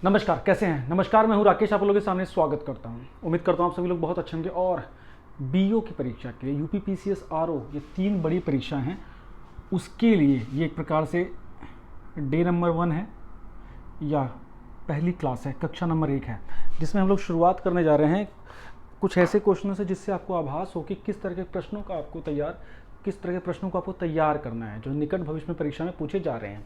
नमस्कार, कैसे हैं? नमस्कार, मैं हूं राकेश, आप लोगों के सामने स्वागत करता हूं। उम्मीद करता हूं आप सभी लोग बहुत अच्छे होंगे। और बीओ की परीक्षा के लिए यूपी पीसीएस आरओ, ये 3 बड़ी परीक्षा हैं। उसके लिए ये एक प्रकार से डे नंबर 1 है या पहली क्लास है, कक्षा नंबर 1 है, जिसमें हम लोग शुरुआत करने जा रहे हैं कुछ ऐसे क्वेश्चनों से जिससे आपको आभास हो कि किस तरह के प्रश्नों को आपको तैयार करना है, जो निकट भविष्य में परीक्षा में पूछे जा रहे हैं।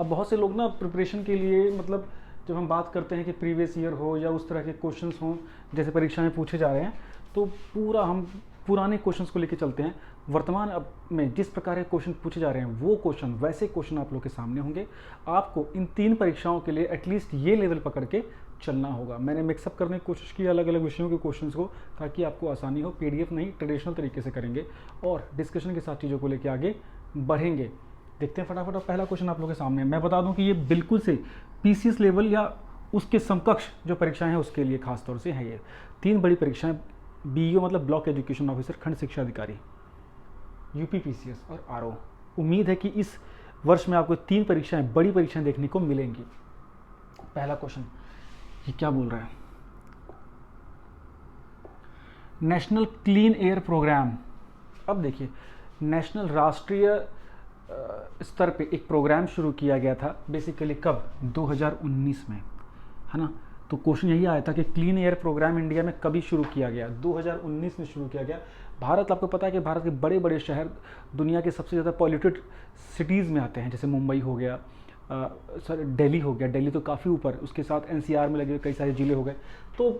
अब बहुत से लोग ना प्रिपरेशन के लिए, मतलब जब हम बात करते हैं कि प्रीवियस ईयर हो या उस तरह के क्वेश्चंस हों जैसे परीक्षा में पूछे जा रहे हैं, तो पूरा हम पुराने क्वेश्चंस को लेकर चलते हैं। वर्तमान अब में जिस प्रकार के क्वेश्चन पूछे जा रहे हैं वो क्वेश्चन, वैसे क्वेश्चन आप लोग के सामने होंगे। आपको इन 3 परीक्षाओं के लिए एटलीस्ट ये लेवल पकड़ के चलना होगा। मैंने मिक्सअप करने की कोशिश की अलग अलग विषयों के क्वेश्चंस को, ताकि आपको आसानी हो। पीडीएफ नहीं, ट्रेडिशनल तरीके से करेंगे और डिस्कशन के साथ चीज़ों को लेकर आगे बढ़ेंगे। देखते हैं फटाफट। पहला क्वेश्चन आप लोग के सामने है। मैं बता दूं कि ये बिल्कुल से पीसीएस लेवल या उसके समकक्ष जो परीक्षाएं हैं उसके लिए खास तौर से है। ये 3 बड़ी परीक्षाएं, बीईओ मतलब ब्लॉक एजुकेशन ऑफिसर, खंड शिक्षा अधिकारी, यूपी पीसीएस और आरओ। उम्मीद है कि इस वर्ष में आपको 3 परीक्षाएं, बड़ी परीक्षाएं देखने को मिलेंगी। पहला क्वेश्चन ये क्या बोल रहा है? National clean air programme. अब देखिए, नेशनल, राष्ट्रीय स्तर पे एक प्रोग्राम शुरू किया गया था बेसिकली कब? 2019 में, है ना। तो क्वेश्चन यही आया था कि क्लीन एयर प्रोग्राम इंडिया में कभी शुरू किया गया? 2019 में शुरू किया गया। भारत, आपको पता है कि भारत के बड़े बड़े शहर दुनिया के सबसे ज़्यादा पॉल्यूटेड सिटीज़ में आते हैं, जैसे मुंबई हो गया, दिल्ली हो गया। दिल्ली तो काफ़ी ऊपर, उसके साथ एनसीआर में लगे कई सारे जिले हो गए। तो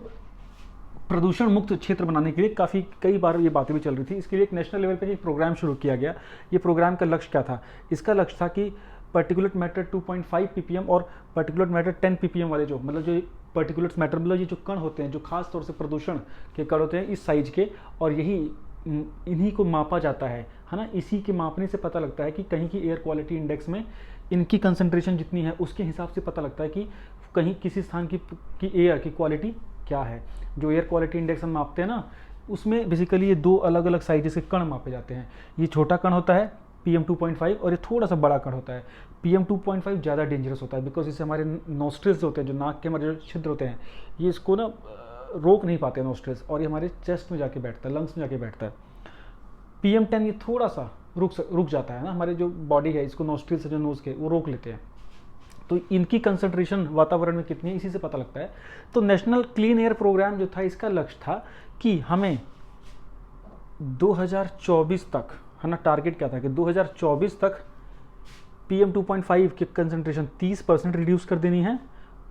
प्रदूषण मुक्त क्षेत्र बनाने के लिए कई बार ये बातें भी चल रही थी। इसके लिए एक नेशनल लेवल पे एक प्रोग्राम शुरू किया गया। ये प्रोग्राम का लक्ष्य क्या था? इसका लक्ष्य था कि पार्टिकुलेट मैटर 2.5 ppm और पार्टिकुलेट मैटर 10 ppm वाले, जो मतलब जो पार्टिकुलेट मैटर मतलब ये जो कण होते हैं, जो खास तौर से प्रदूषण के कण होते हैं इस साइज के, और इन्हीं को मापा जाता है ना। इसी के मापने से पता लगता है कि कहीं की एयर क्वालिटी इंडेक्स में इनकी कंसंट्रेशन जितनी है उसके हिसाब से पता लगता है कि कहीं किसी स्थान की एयर की क्वालिटी क्या है। जो एयर क्वालिटी इंडेक्स हम मापते हैं ना, उसमें बेसिकली ये 2 अलग अलग साइजेस के कण मापे जाते हैं। ये छोटा कण होता है PM2.5 और ये थोड़ा सा बड़ा कण होता है। PM2.5 ज़्यादा डेंजरस होता है, बिकॉज इससे हमारे नोस्ट्रिल्स होते हैं, जो नाक के हमारे जो छिद्र होते हैं, ये इसको ना रोक नहीं पाते नोस्ट्रिल्स, और ये हमारे चेस्ट में जाके बैठता है, लंग्स में जाके बैठता है। PM10 ये थोड़ा सा रुक जाता है ना, हमारे जो बॉडी है इसको नोस्ट्रिल से जो नोज के वो रोक लेते हैं। तो इनकी कंसंट्रेशन वातावरण में कितनी है इसी से पता लगता है। तो नेशनल क्लीन एयर प्रोग्राम जो था, इसका लक्ष्य था कि हमें 2024 तक, है ना, टारगेट क्या था कि 2024 तक PM2.5 की कंसंट्रेशन 30% रिड्यूस कर देनी है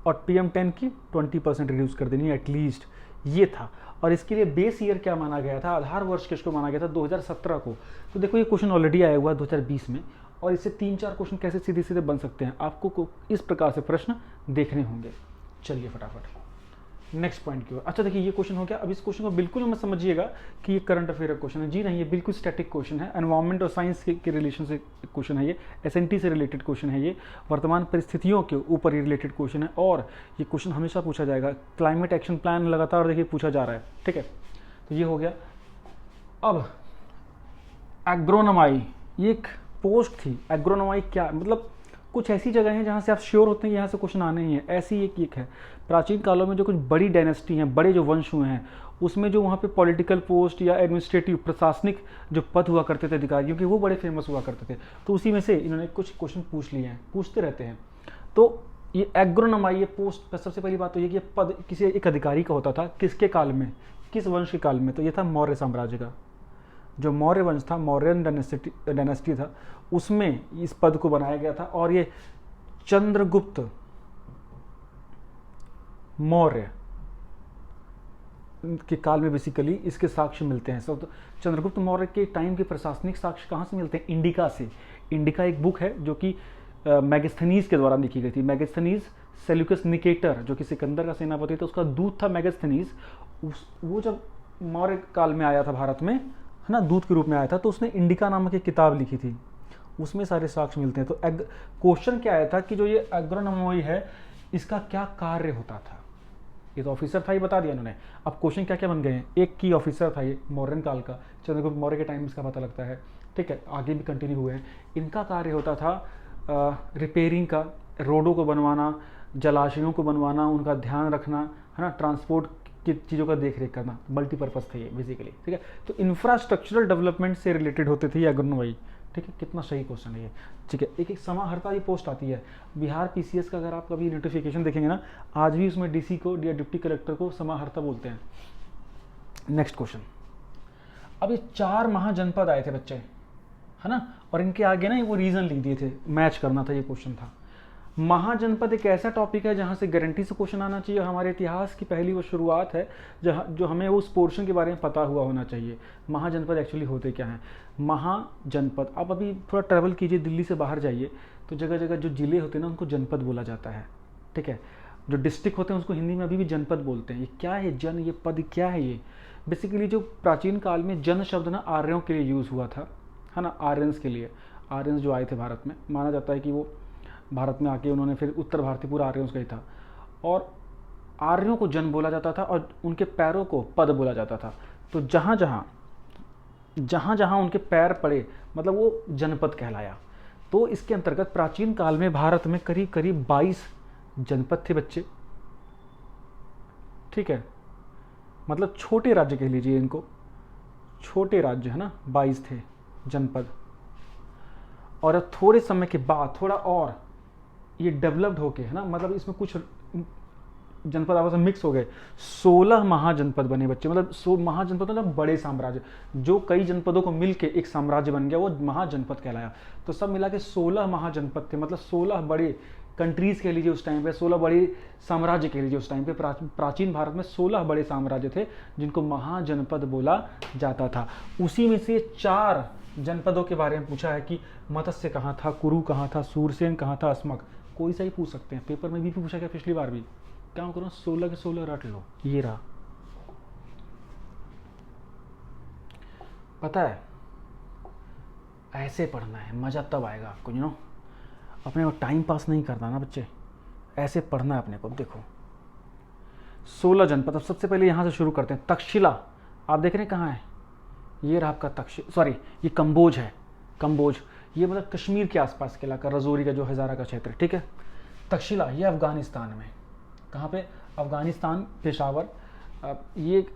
और PM10 की 20% रिड्यूस कर देनी है एटलीस्ट। ये था। और इसके लिए बेस ईयर क्या माना गया था? आधार वर्ष किसको माना गया था? 2017 को। तो देखो, ये क्वेश्चन ऑलरेडी आया हुआ है 2020 में, और इससे 3-4 क्वेश्चन कैसे सीधे सीधे बन सकते हैं, आपको इस प्रकार से प्रश्न देखने होंगे। चलिए फटाफट नेक्स्ट पॉइंट की ओर। अच्छा देखिए, ये क्वेश्चन हो गया। अब इस क्वेश्चन को बिल्कुल मत समझिएगा कि ये करंट अफेयर का क्वेश्चन है। जी नहीं, ये बिल्कुल स्टैटिक क्वेश्चन है। एनवायरमेंट और साइंस के रिलेशन से क्वेश्चन है ये। एसएनटी से रिलेटेड क्वेश्चन है ये। वर्तमान परिस्थितियों के ऊपर ये रिलेटेड क्वेश्चन है, और ये क्वेश्चन हमेशा पूछा जाएगा। क्लाइमेट एक्शन प्लान लगातार देखिए पूछा जा रहा है, ठीक है। तो ये हो गया। अब एग्रोनोमाई, ये एक पोस्ट थी। एग्रोनोमाई क्या मतलब? कुछ ऐसी जगह हैं जहाँ से आप श्योर होते हैं कि यहाँ से क्वेश्चन आने ही है। ऐसी एक है। प्राचीन कालों में जो कुछ बड़ी डायनेस्टी हैं, बड़े जो वंश हुए हैं, उसमें जो वहाँ पे पॉलिटिकल पोस्ट या एडमिनिस्ट्रेटिव, प्रशासनिक जो पद हुआ करते थे अधिकारियों के, वो बड़े फेमस हुआ करते थे। तो उसी में से इन्होंने कुछ क्वेश्चन पूछ लिए हैं, पूछते रहते हैं। तो ये एग्रोनोमाई, ये पोस्ट, सबसे पहली बात तो ये कि ये पद किसी एक अधिकारी का होता था। किसके काल में? किस वंश के काल में? तो ये था मौर्य साम्राज्य का। जो मौर्य वंश था, मौर्यन डायनेस्टी था, उसमें इस पद को बनाया गया था। और ये चंद्रगुप्त मौर्य के काल में बेसिकली इसके साक्ष्य मिलते हैं। तो चंद्रगुप्त मौर्य के टाइम के प्रशासनिक साक्ष्य कहाँ से मिलते हैं? इंडिका से। इंडिका एक बुक है जो कि मैगस्थनीज के द्वारा लिखी गई थी। मैगस्थनीज, सेल्यूकस निकेटर जो कि सिकंदर का सेनापति था, उसका दूत था मैगस्थनीज। वो जब मौर्य काल में आया था भारत में, है ना, दूत के रूप में आया था, तो उसने इंडिका नामक एक किताब लिखी थी। उसमें सारे साक्ष्य मिलते हैं। तो क्वेश्चन क्या आया था कि जो ये एग्रोनोमी है, इसका क्या कार्य होता था? ये तो ऑफिसर था, ये बता दिया इन्होंने। अब क्वेश्चन क्या क्या बन गए हैं? एक की ऑफिसर था ये, मौर्यन काल का, चंद्रगुप्त मौर्य के टाइम इसका पता लगता है, ठीक है। आगे भी कंटिन्यू हुए हैं। इनका कार्य होता था रिपेयरिंग का, रोडों को बनवाना, जलाशयों को बनवाना, उनका ध्यान रखना, है ना, ट्रांसपोर्ट की चीज़ों का देख रेख करना, मल्टीपर्पज़ थे ये बेसिकली, ठीक है। तो इंफ्रास्ट्रक्चरल डेवलपमेंट से रिलेटेड होते थे ये अग्रनोई, ठीक है। कितना सही क्वेश्चन है ये, ठीक है। एक समाहर्ता की पोस्ट आती है बिहार पीसीएस का, अगर आप कभी नोटिफिकेशन देखेंगे ना, आज भी उसमें डीसी को या डिप्टी कलेक्टर को समाहर्ता बोलते हैं। नेक्स्ट क्वेश्चन, अब ये 4 महाजनपद आए थे बच्चे, है ना, और इनके आगे ना वो रीजन लिख दिए थे, मैच करना था, ये क्वेश्चन था। महाजनपद एक ऐसा टॉपिक है जहाँ से गारंटी से क्वेश्चन आना चाहिए, हमारे इतिहास की पहली वो शुरुआत है जहाँ जो हमें उस पोर्शन के बारे में पता हुआ होना चाहिए। महाजनपद एक्चुअली होते क्या हैं? महाजनपद, आप अभी थोड़ा ट्रैवल कीजिए, दिल्ली से बाहर जाइए तो जगह जगह जो जिले होते हैं ना उनको जनपद बोला जाता है, ठीक है। जो डिस्ट्रिक्ट होते हैं उसको हिंदी में अभी भी जनपद बोलते हैं। ये क्या है जन, ये पद क्या है? ये बेसिकली जो प्राचीन काल में जन शब्द ना आर्यों के लिए यूज़ हुआ था, है ना, आर्यंस के लिए। आर्यंस जो आए थे भारत में, माना जाता है कि वो भारत में आके उन्होंने फिर उत्तर भारतीय पूरा आर्यों का ही था, और आर्यों को जन बोला जाता था और उनके पैरों को पद बोला जाता था। तो जहाँ जहाँ उनके पैर पड़े मतलब वो जनपद कहलाया। तो इसके अंतर्गत प्राचीन काल में भारत में करीब करीब 22 जनपद थे बच्चे, ठीक है। मतलब छोटे राज्य कह लीजिए इनको, छोटे राज्य, है ना, 22 थे जनपद। और अब थोड़े समय के बाद थोड़ा और ये डेवलप्ड होके, है ना, मतलब इसमें कुछ जनपद आपस में मिक्स हो गए, 16 महाजनपद बने बच्चे। मतलब महाजनपद मतलब बड़े साम्राज्य, जो कई जनपदों को मिलके एक साम्राज्य बन गया, वो महाजनपद कहलाया। तो सब मिला के 16 महाजनपद थे, मतलब 16 बड़े कंट्रीज कह लीजिए उस टाइम पे, 16 बड़े साम्राज्य कह लीजिए उस टाइम पे। प्राचीन भारत में 16 बड़े साम्राज्य थे जिनको महाजनपद बोला जाता था। उसी में से 4 जनपदों के बारे में पूछा है कि मत्स्य कहाँ था, कुरु कहाँ था, सूरसेन कहाँ था, अस्मक। कोई सा ही पूछ सकते हैं, पेपर में भी पूछा गया पिछली बार भी। क्या करो, 16 के 16 रट लो, ये रहा। पता है ऐसे पढ़ना है, मजा तब आएगा आपको, यू नो। अपने को टाइम पास नहीं करना ना बच्चे, ऐसे पढ़ना है अपने को। देखो 16 जनपद। अब सबसे पहले यहाँ से शुरू करते हैं। तक्षशिला आप देख रहे हैं कहाँ है? ये रहा आपका सॉरी ये कंबोज है। कंबोज ये मतलब कश्मीर के आसपास के इलाका, रजौरी का जो हज़ारा का क्षेत्र, ठीक है। तक्षशिला ये अफगानिस्तान में, कहाँ पे? अफगानिस्तान, पेशावर। ये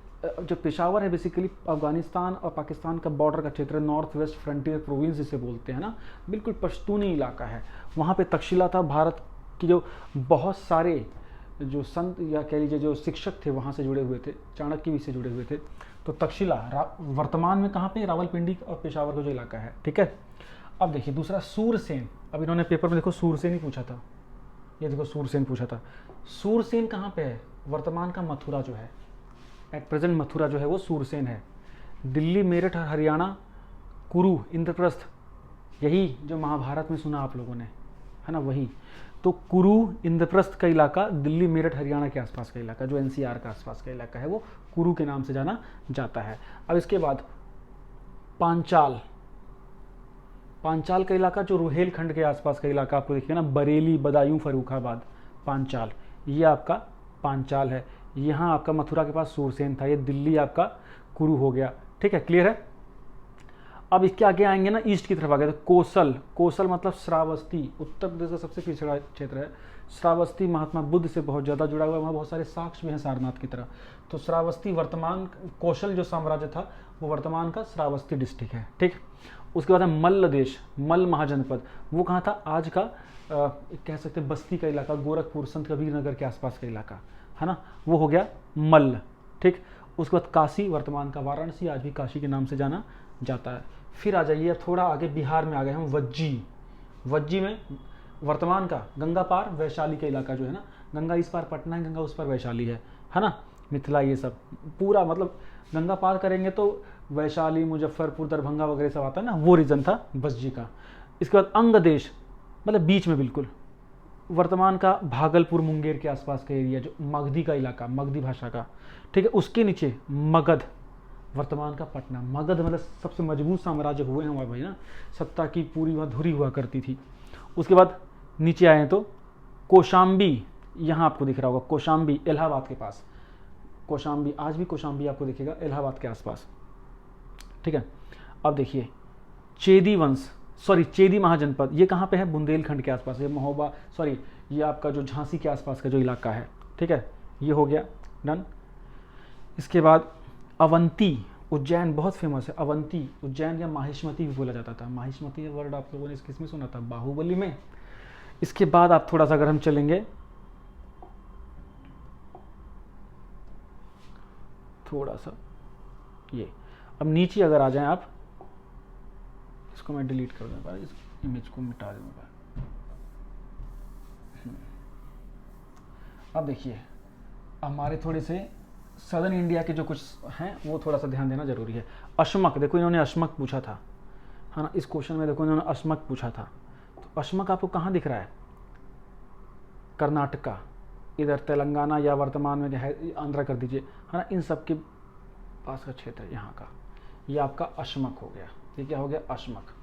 जो पेशावर है बेसिकली अफगानिस्तान और पाकिस्तान का बॉर्डर का क्षेत्र, नॉर्थ वेस्ट फ्रंटियर प्रोविंस जिसे बोलते हैं ना, बिल्कुल पश्तूनी इलाका है। वहाँ पे तक्षशिला था। भारत की जो बहुत सारे जो संत या कह लीजिए जो शिक्षक थे वहाँ से जुड़े हुए थे, चाणक्य भी से जुड़े हुए थे। तो तक्षशिला वर्तमान में कहाँ पे? रावलपिंडी और पेशावर का जो इलाका है, ठीक है। अब देखिए दूसरा सूरसेन। अब इन्होंने पेपर में देखो सूरसेन ही पूछा था, ये देखो सूरसेन पूछा था। सूरसेन कहाँ पे है? वर्तमान का मथुरा जो है, एट प्रेजेंट मथुरा जो है वो सूरसेन है। दिल्ली, मेरठ, हरियाणा, कुरु, इंद्रप्रस्थ, यही जो महाभारत में सुना आप लोगों ने, है ना, वही। तो कुरु इंद्रप्रस्थ का इलाका, दिल्ली मेरठ हरियाणा के आसपास का इलाका, जो एनसीआर का आसपास का इलाका है, वो कुरु के नाम से जाना जाता है। अब इसके बाद पांचाल। पांचाल का इलाका जो रुहेलखंड के आसपास का इलाका आपको देखिए ना, बरेली, बदायूं, फर्रुखाबाद, पांचाल, ये आपका पांचाल है। यहाँ आपका मथुरा के पास सूरसेन था। ये दिल्ली आपका कुरु हो गया, ठीक है, क्लियर है। अब इसके आगे आएंगे ना, ईस्ट की तरफ आ गए तो कोसल। कोसल मतलब श्रावस्ती, उत्तर प्रदेश का सबसे पिछड़ा क्षेत्र है। श्रावस्ती महात्मा बुद्ध से बहुत ज़्यादा जुड़ा हुआ है, वहाँ बहुत सारे साक्ष्य भी हैं सारनाथ की तरह। तो श्रावस्ती वर्तमान, कौशल जो साम्राज्य था वो वर्तमान का श्रावस्ती डिस्ट्रिक्ट है, ठीक। उसके बाद है मल्ल देश, मल्ल महाजनपद, वो कहाँ था? आज का कह सकते हैं बस्ती का इलाका, गोरखपुर, संत कबीर नगर के आसपास का इलाका, है ना, वो हो गया मल्ल, ठीक। उसके बाद काशी, वर्तमान का वाराणसी, आज भी काशी के नाम से जाना जाता है। फिर आ जाइए थोड़ा आगे बिहार में आ गए हम, वज्जी। वज्जी में वर्तमान का गंगा पार वैशाली का इलाका जो है ना, गंगा इस पार पटना है, गंगा उस पार वैशाली है ना, मिथिला, ये सब पूरा मतलब गंगा पार करेंगे तो वैशाली, मुजफ्फरपुर, दरभंगा वगैरह सब आता है ना, वो रीजन था वज्जी का। इसके बाद अंग देश, मतलब बीच में बिल्कुल, वर्तमान का भागलपुर, मुंगेर के आसपास का एरिया, जो मगधी का इलाका, मगधी भाषा का, ठीक है। उसके नीचे मगध, वर्तमान का पटना। मगध मतलब सबसे मजबूत साम्राज्य हुए हैं वहाँ भाई ना, सत्ता की पूरी वहाँ धुरी हुआ करती थी। उसके बाद नीचे आए तो कौशाम्बी, यहाँ आपको दिख रहा होगा कौशाम्बी, इलाहाबाद के पास। कौशाम्बी, आज भी कौशाम्बी आपको दिखेगा इलाहाबाद के आसपास, ठीक है। अब देखिए चेदी वंश, सॉरी चेदी महाजनपद, ये कहाँ पे है? बुंदेलखंड के आसपास, ये महोबा, सॉरी ये आपका जो झांसी के आसपास का जो इलाका है, ठीक है, ये हो गया डन। इसके बाद अवंती, उज्जैन बहुत फेमस है, अवंती उज्जैन, या माहिष्मती भी बोला जाता था। माहिष्मती ये वर्ड आप लोगों ने किस में सुना था? बाहुबली में। इसके बाद आप थोड़ा सा अगर हम चलेंगे, थोड़ा सा ये, अब नीचे अगर आ जाएं आप, इसको मैं डिलीट कर दूंगा, इस इमेज को मिटा दूंगा। अब देखिए हमारे थोड़े से सदर्न इंडिया के जो कुछ हैं वो थोड़ा सा ध्यान देना जरूरी है। अश्मक, देखो इन्होंने अश्मक पूछा था, है ना, इस क्वेश्चन में देखो इन्होंने अश्मक पूछा था। तो अश्मक आपको कहाँ दिख रहा है? कर्नाटका, इधर तेलंगाना या वर्तमान में है आंध्रा कर दीजिए, है ना, इन सब के पास का क्षेत्र है यहाँ का, ये आपका अश्मक हो गया। ये क्या हो गया? अश्मक।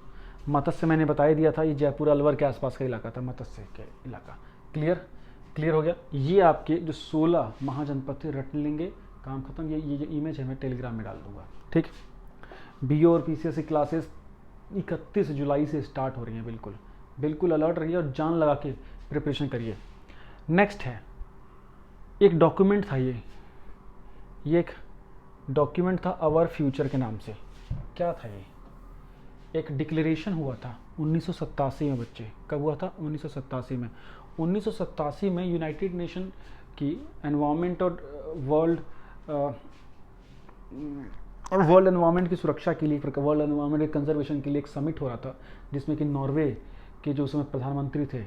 मत्स्य मैंने बता ही दिया था, ये जयपुर अलवर के आसपास का इलाका था, मत्स्य के इलाका। क्लियर हो गया। ये आपके जो 16 महाजनपद थे रट लेंगे, काम खत्म। ये जो इमेज है मैं टेलीग्राम में डाल दूंगा, ठीक। बीओ और पीसीएससी क्लासेस 31 जुलाई से स्टार्ट हो रही हैं, बिल्कुल अलर्ट रहिए और जान लगा के प्रिपरेशन करिए। नेक्स्ट है एक डॉक्यूमेंट था, ये एक डॉक्यूमेंट था अवर फ्यूचर के नाम से। क्या था ये? एक डिक्लेरेशन हुआ था 1987 में बच्चे। कब हुआ था? 1987 में। 1987 में यूनाइटेड नेशन की एनवायरनमेंट और वर्ल्ड एनवायरनमेंट की सुरक्षा के लिए, वर्ल्ड एनवायरनमेंट कंजर्वेशन के लिए एक समिट हो रहा था, जिसमें कि नॉर्वे के जो उसमें प्रधानमंत्री थे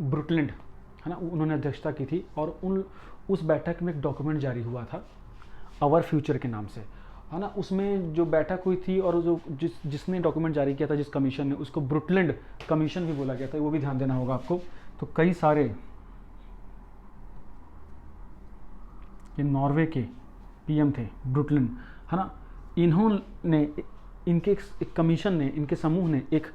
ब्रुटलैंड, है ना, उन्होंने अध्यक्षता की थी। और उस बैठक में एक डॉक्यूमेंट जारी हुआ था आवर फ्यूचर के नाम से, है ना। उसमें जो बैठक हुई थी और जो जिसने डॉक्यूमेंट जारी किया था, जिस कमीशन ने, उसको ब्रुटलैंड कमीशन भी बोला गया था, वो भी ध्यान देना होगा आपको। तो कई सारे ये नॉर्वे के पीएम थे ब्रुटलैंड, है ना, इन्होंने इनके एक कमीशन ने, इनके समूह ने एक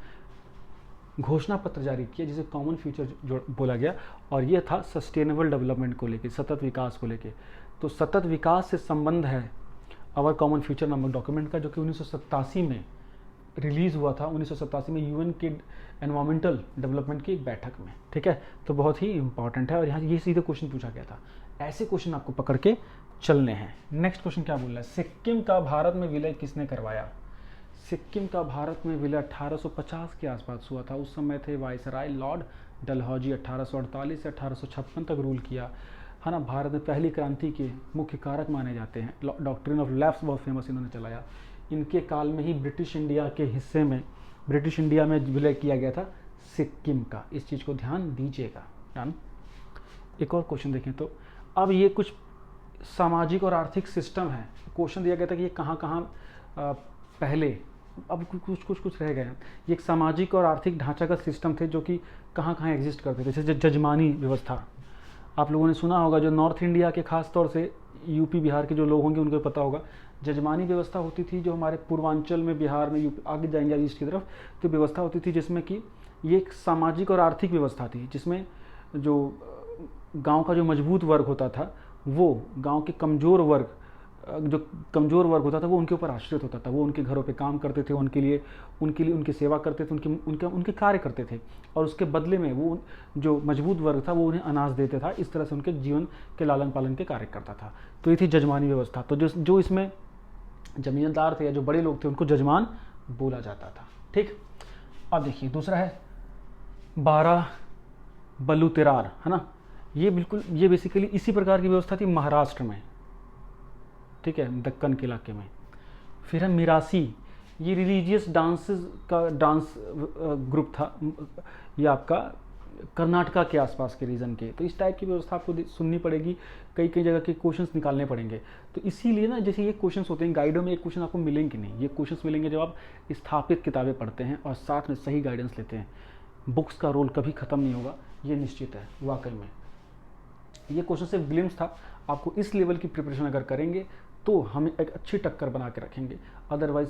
घोषणा पत्र जारी किया जिसे कॉमन फ्यूचर जो बोला गया, और ये था सस्टेनेबल डेवलपमेंट को लेके, सतत विकास को लेके। तो सतत विकास से संबंध है आवर कॉमन फ्यूचर नामक डॉक्यूमेंट का, जो कि 1987 में रिलीज़ हुआ था, 1987 में यूएन के एनवायरमेंटल डेवलपमेंट की बैठक में, ठीक है। तो बहुत ही इंपॉर्टेंट है, और यहाँ ये सीधे क्वेश्चन पूछा गया था। ऐसे क्वेश्चन आपको पकड़ के चलने हैं। नेक्स्ट क्वेश्चन क्या बोल रहा है? सिक्किम का भारत में विलय किसने करवाया? सिक्किम का भारत में विलय 1850 के आसपास हुआ था। उस समय थे वायसराय लॉर्ड डलहौजी। 1848 से 1856 तक रूल किया, है ना। भारत में पहली क्रांति के मुख्य कारक माने जाते हैं। डॉक्ट्रिन ऑफ लैप्स बहुत फेमस इन्होंने चलाया। इनके काल में ही ब्रिटिश इंडिया के हिस्से में, ब्रिटिश इंडिया में विलय किया गया था सिक्किम का। इस चीज़ को ध्यान दीजिएगा। डन। एक और क्वेश्चन देखें तो अब ये कुछ सामाजिक और आर्थिक सिस्टम है। क्वेश्चन दिया गया था कि ये कहाँ कहाँ पहले, अब कुछ रह गए हैं। ये एक सामाजिक और आर्थिक ढांचागत सिस्टम थे जो कि कहाँ कहाँ एग्जिस्ट करते थे। जैसे जजमानी व्यवस्था आप लोगों ने सुना होगा, जो नॉर्थ इंडिया के खास तौर से यूपी बिहार के जो लोग होंगे उनको पता होगा। जजमानी व्यवस्था होती थी जो हमारे पूर्वांचल में, बिहार में, यूपी आगे जाएंगे ईस्ट की तरफ, तो व्यवस्था होती थी जिसमें कि ये एक सामाजिक और आर्थिक व्यवस्था थी, जिसमें जो गांव का जो मजबूत वर्ग होता था वो गांव के कमज़ोर वर्ग, जो कमज़ोर वर्ग होता था वो उनके ऊपर आश्रित होता था। वो उनके घरों पे काम करते थे, उनके लिए उनकी सेवा करते थे, उनके कार्य करते थे, और उसके बदले में वो जो मजबूत वर्ग था वो उन्हें अनाज देते था। इस तरह से उनके जीवन के लालन पालन के कार्य करता था। तो ये थी जजमानी व्यवस्था। तो जो इसमें जमींदार थे या जो बड़े लोग थे उनको जजमान बोला जाता था, ठीक। अब देखिए दूसरा है 12 बलुतेरार, है ना। ये बेसिकली इसी प्रकार की व्यवस्था थी महाराष्ट्र में, ठीक है, दक्कन के इलाके में। फिर है मिरासी, ये रिलीजियस डांसेस का डांस ग्रुप था, ये आपका कर्नाटका के आसपास के रीजन के। तो इस टाइप की व्यवस्था आपको सुननी पड़ेगी, कई जगह के क्वेश्चंस निकालने पड़ेंगे। तो इसीलिए ना, जैसे ये क्वेश्चंस होते हैं गाइडों में, एक क्वेश्चन आपको मिलेंगे नहीं, ये क्वेश्चंस मिलेंगे जब आप स्थापित किताबें पढ़ते हैं और साथ में सही गाइडेंस लेते हैं। बुक्स का रोल कभी ख़त्म नहीं होगा, ये निश्चित है वाकई में। ये क्वेश्चन सिर्फ ग्लिम्स था। आपको इस लेवल की प्रिपरेशन अगर करेंगे तो हमें एक अच्छी टक्कर बना के रखेंगे। अदरवाइज़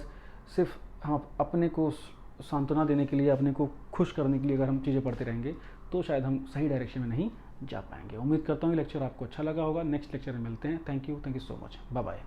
सिर्फ हम अपने को सांत्वना देने के लिए, अपने को खुश करने के लिए अगर हम चीज़ें पढ़ते रहेंगे तो शायद हम सही डायरेक्शन में नहीं जा पाएंगे। उम्मीद करता हूँ ये लेक्चर आपको अच्छा लगा होगा। नेक्स्ट लेक्चर में मिलते हैं। Thank you so much. Bye bye.